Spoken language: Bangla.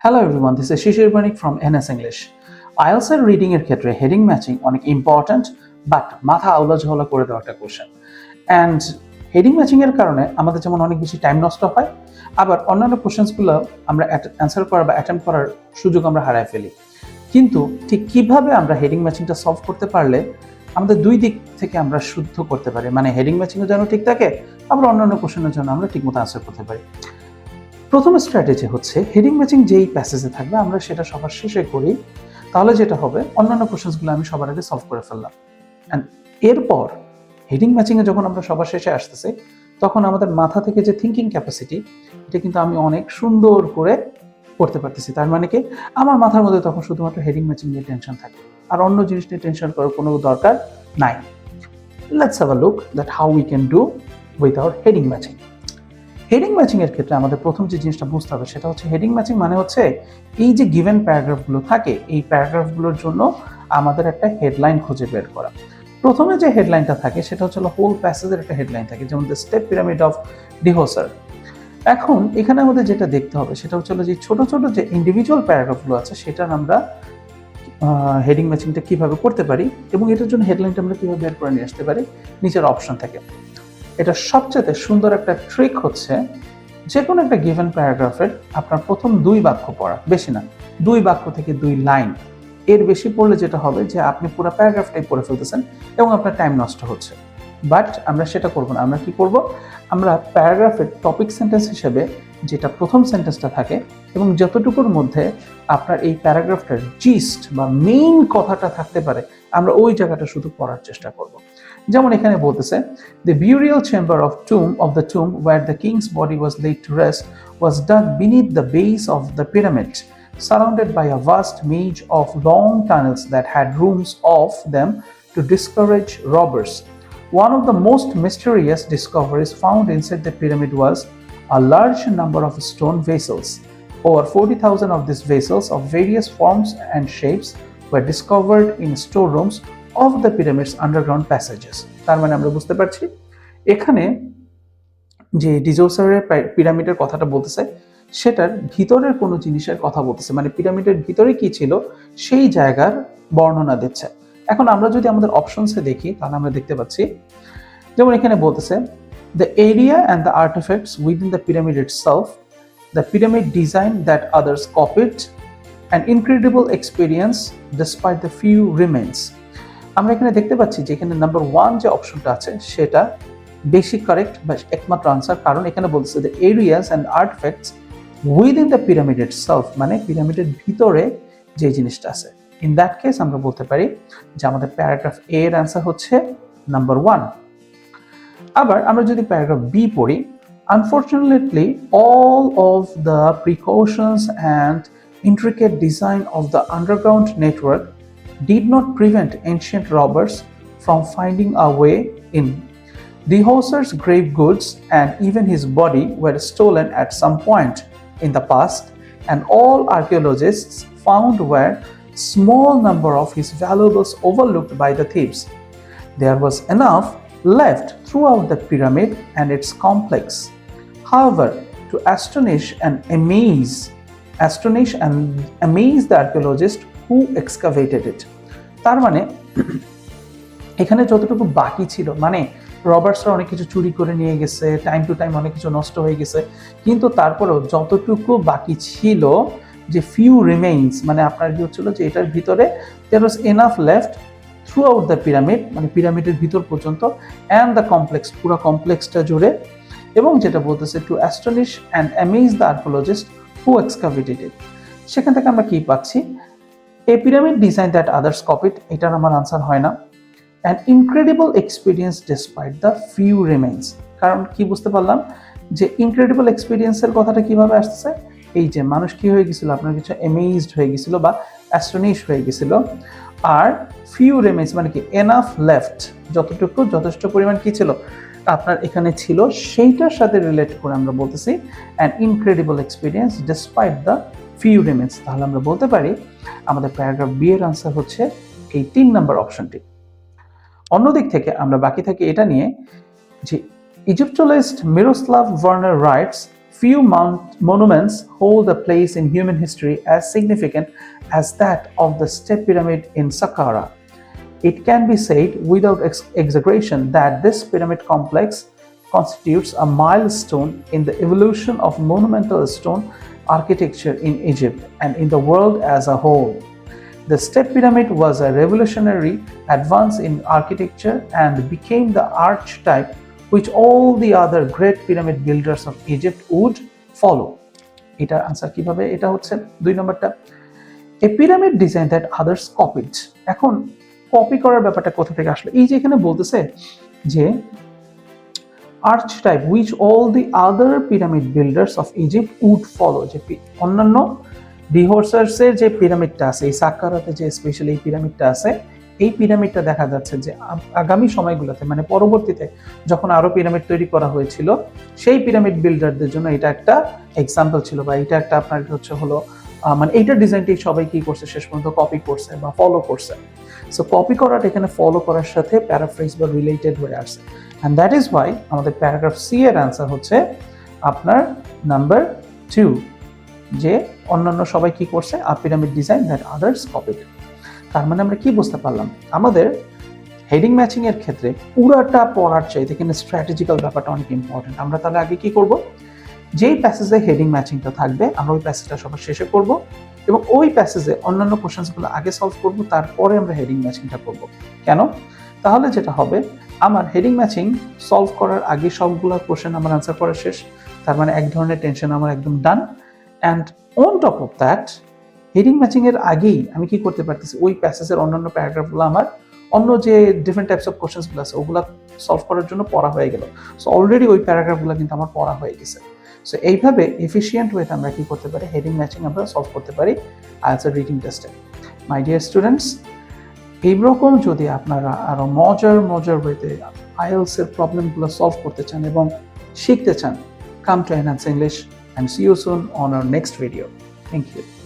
Hello everyone, this is Shishir Banik from NS English. IELTS এর রিডিং এর ক্ষেত্রে হেডিং ম্যাচিং অনেক ইম্পর্ট্যান্ট বাট মাথা আউলাঝোলা করে দেওয়া একটা কোশ্চেন। অ্যান্ড হেডিং ম্যাচিং এর কারণে আমাদের যেমন অনেক বেশি টাইম নষ্ট হয়, আবার অন্যান্য কোশ্চেন্সগুলো আমরা অ্যান্সার করার বা অ্যাটেম্প করার সুযোগ আমরা হারায় ফেলি। কিন্তু ঠিক কিভাবে আমরা হেডিং ম্যাচিংটা সলভ করতে পারলে আমাদের দুই দিক থেকে আমরা শুদ্ধ করতে পারি, মানে হেডিং ম্যাচিংও যেন ঠিক থাকে, আবার অন্যান্য কোশ্চেনের জন্য আমরা ঠিকমতো আনসার করতে পারি। প্রথম স্ট্র্যাটেজি হচ্ছে হেডিং ম্যাচিং যেই প্যাসেজে থাকবে আমরা সেটা সবার শেষে করি, তাহলে যেটা হবে অন্যান্য কোশ্চেন্সগুলো আমি সবার আগে সলভ করে ফেললাম। অ্যান্ড এরপর হেডিং ম্যাচিংয়ে যখন আমরা সবার শেষে আসতেছি তখন আমাদের মাথা থেকে যে থিঙ্কিং ক্যাপাসিটি, এটা কিন্তু আমি অনেক সুন্দর করে করতে পারতেছি। তার মানে কি, আমার মাথার মধ্যে তখন শুধুমাত্র হেডিং ম্যাচিং নিয়ে টেনশন থাকে, আর অন্য জিনিস নিয়ে টেনশন করার কোনো দরকার নাই। Let's have a look that how we can do without heading matching. Heading matching এর ক্ষেত্রে আমাদের প্রথম যে জিনিসটা বুঝতে হবে সেটা হচ্ছে হেডিং ম্যাচিং মানে হচ্ছে এই যে গিভেন প্যারাগ্রাফগুলো থাকে, এই প্যারাগ্রাফগুলোর জন্য আমাদের একটা হেডলাইন খুঁজে বের করা। প্রথমে যে হেডলাইনটা থাকে সেটা হচ্ছে হোল প্যাসেজের একটা হেডলাইন থাকে, যেমন দ্য স্টেপ পিরামিড অফ ডিহোসার। এখন এখানে আমাদের যেটা দেখতে হবে সেটা হচ্ছে যে ছোট ছোট যে ইন্ডিভিজুয়াল প্যারাগ্রাফগুলো আছে সেটার আমরা হেডিং ম্যাচিংটা কিভাবে করতে পারি এবং এটার জন্য হেডলাইনটা আমরা কিভাবে বের করে নিয়ে আসতে পারি নিচের অপশন থেকে। এটা সবচেয়ে সুন্দর একটা ট্রিক হচ্ছে যে কোনো একটা গিভেন প্যারাগ্রাফের আপনার প্রথম 2 বাক্য পড়া, বেশি না, 2 বাক্য থেকে 2 লাইন। এর বেশি পড়লে যেটা হবে যে আপনি পুরো প্যারাগ্রাফটাই পড়ে ফেলতেছেন এবং আপনার টাইম নষ্ট হচ্ছে। বাট আমরা সেটা করব না। আমরা কি করব, আমরা প্যারাগ্রাফের টপিক সেন্টেন্স হিসেবে যেটা প্রথম সেন্টেন্সটা থাকে এবং যতটুকুর মধ্যে আপনার এই প্যারাগ্রাফটার জিস্ট বা মেইন কথাটা থাকতে পারে আমরা ওই জায়গাটা শুধু পড়ার চেষ্টা করব। যেমন এখানে বলতেছে, the burial chamber of the tomb where the king's body was laid to rest was dug beneath the base of the pyramid, surrounded by a vast maze of long tunnels that had rooms of them to discourage robbers. One of the most mysterious discoveries found inside the pyramid was a large number of stone vessels. Over 40,000 of these vessels of various forms and shapes were discovered in storerooms of the pyramid's underground passages. তার মানে আমরা বুঝতে পারছি এখানে যে ডিজোসারের পিরামিডের কথাটা বলতেছে সেটার ভিতরের কোনো জিনিসের কথা বলতেছে, মানে পিরামিডের ভিতরে কি ছিল সেই জায়গার বর্ণনা দিচ্ছে। এখন আমরা যদি আমাদের অপশনসে দেখি তাহলে আমরা দেখতে পাচ্ছি, যেমন এখানে বলতেছে the area and the artifacts within the pyramid itself, the pyramid design that others copied, an incredible experience despite the few remains. আমরা এখানে দেখতে পাচ্ছি যে এখানে নাম্বার 1 যে অপশনটা আছে সেটা বেশি কারেক্ট বা একমাত্র আনসার, কারণ এখানে বলতেছে the areas and artifacts within the pyramid itself, মানে পিরামিডের ভিতরে যে জিনিসটা আছে। ইন দ্যাট কেস আমরা বলতে পারি যে আমাদের প্যারাগ্রাফ এ এর আনসার হচ্ছে নাম্বার 1। আবার আমরা যদি প্যারাগ্রাফ বি পড়ি, unfortunately all of the precautions and intricate design of the underground network did not prevent ancient robbers from finding a way in. Dihosar's grave goods and even his body were stolen at some point in the past, and all archaeologists found were small number of his valuables overlooked by the thieves. There was enough left throughout the pyramid and its complex, however, to astonish and amaze the archaeologists who excavated it. তার মানে এখানে যতটুকু বাকি ছিল, মানে রবার্টসরা অনেক কিছু চুরি করে নিয়ে গেছে, টাইম টু টাইম অনেক কিছু নষ্ট হয়ে গেছে, কিন্তু তারপরেও যতটুকু বাকি ছিল যে ফিউ রিমেইনস, মানে আপনার কি হচ্ছিল যে এটার ভিতরে there was enough left throughout the pyramid, মানে পিরামিডের ভিতর পর্যন্ত, and the complex, পুরো কমপ্লেক্সটা জুড়ে, এবং যেটা বলতেছে to astonish and amaze the archaeologists who excavated it। সেখান থেকে আমরা কি পাচ্ছি, a pyramid design that others copied, এটার আমার আনসার হয় না। an incredible experience despite the few remains, কারণ কি বুঝতে পারলাম যে ইনক্রেডিবল এক্সপিরিয়েন্সের কথাটা কিভাবে আসছে, এই যে মানুষ কি হয়ে গেছিল, আপনার কিছু অ্যামেজড হয়ে গেছিল বা অ্যাস্টনিশ হয়ে গেছিল। আর ফিউ রিমেইনস মানে কি, এনাফ লেফট, যতটুকু যথেষ্ট পরিমাণ কি ছিল আপনার এখানে ছিল সেইটার সাথে রিলেট করে আমরা বলতেছি an incredible experience despite the few remains. তাহলে আমরা বলতে পারি আমাদের প্যারাগ্রাফ বি এর আনসার হচ্ছে এই 3 নম্বর অপশনটি। অন্যদিক থেকে আমরা বাকি থাকি এটা নিয়ে যে Egyptologist Miroslav Werner writes, Few monuments hold a place in human history as significant as that of the Step Pyramid in Saqqara. It can be said without exaggeration that this pyramid complex constitutes a milestone in the evolution of monumental stone architecture in Egypt and in the world as a whole. The Step Pyramid was a revolutionary advance in architecture and became the archetype which all the other great pyramid builders of Egypt would follow. এটার আনসার কিভাবে? এটা হচ্ছে 2 নম্বরটা, a pyramid design that others copied. এখন কপি করার ব্যাপারটা কোথা থেকে আসলো? এই যে এখানে বলতেছে যে archetype which all the other pyramid builders of Egypt would follow, যে অন্যান্য ডিহোর্সার্সের যে পিরামিডটা আছে, এই সাক্কারাতে যে স্পেশালি এই পিরামিডটা আছে, এই পিরামিডটা দেখা যাচ্ছে যে আগামী সময়গুলোতে মানে পরবর্তীতে যখন আরো পিরামিড তৈরি করা হয়েছিল সেই পিরামিড বিল্ডারদের জন্য এটা একটা এক্সাম্পল ছিল, বা এটা একটা আপনার হচ্ছে হলো মানে এইটার ডিজাইনটি সবাই কি করছে শেষ পর্যন্ত কপি করছে বা ফলো করছে। সো কপি করাটা এখানে ফলো করার সাথে প্যারাফ্রেজ বা রিলেটেড হয়ে আসছে, অ্যান্ড দ্যাট ইজ ওয়াই আমাদের প্যারাগ্রাফ সি এর অ্যান্সার হচ্ছে আপনার নাম্বার 2, যে অন্যান্য সবাই কি করছে, a pyramid design that others copied. তার মানে আমরা কি বুঝতে পারলাম, আমাদের হেডিং ম্যাচিং এর ক্ষেত্রে পুরাটা পড়ার চাইতে কিন্তু স্ট্র্যাটেজিক্যাল ব্যাপারটা অনেক ইম্পর্টেন্ট। আমরা তাহলে আগে কি করব, যেই প্যাসেজে হেডিং ম্যাচিংটা থাকবে আমরা ওই প্যাসেজটা সবার শেষে করব এবং ওই প্যাসেজে অন্যান্য কোশ্চেন্সগুলো আগে সলভ করব, তারপরে আমরা হেডিং ম্যাচিংটা করব। কেন? তাহলে যেটা হবে, আমার হেডিং ম্যাচিং সলভ করার আগে সবগুলো কোশ্চেন আমার আনসার করা শেষ, তার মানে এক ধরনের টেনশন আমার একদম done. And on top of that, heading matching এর আগেই আমি কি করতে পারতেছি, ওই প্যাসেজের অন্যান্য প্যারাগ্রাফগুলো আমার অন্য যে ডিফারেন্ট টাইপস অফ কোশ্চেন্সগুলো আছে ওগুলো সলভ করার জন্য পড়া হয়ে গেল। সো অলরেডি ওই প্যারাগ্রাফগুলো কিন্তু আমার পড়া হয়ে গেছে। সো এইভাবে এফিশিয়েন্ট ওয়েতে আমরা কি করতে পারি, হেডিং ম্যাচিং আমরা সলভ করতে পারি আইএলটিএস রিডিং টেস্টে। মাই ডিয়ার স্টুডেন্টস, এইরকম যদি আপনারা আরো মজার ওয়েতে আইএলটিএস এর প্রবলেমগুলো সলভ করতে চান এবং শিখতে চান, come to Enhance English and see you soon on our next video. Thank you.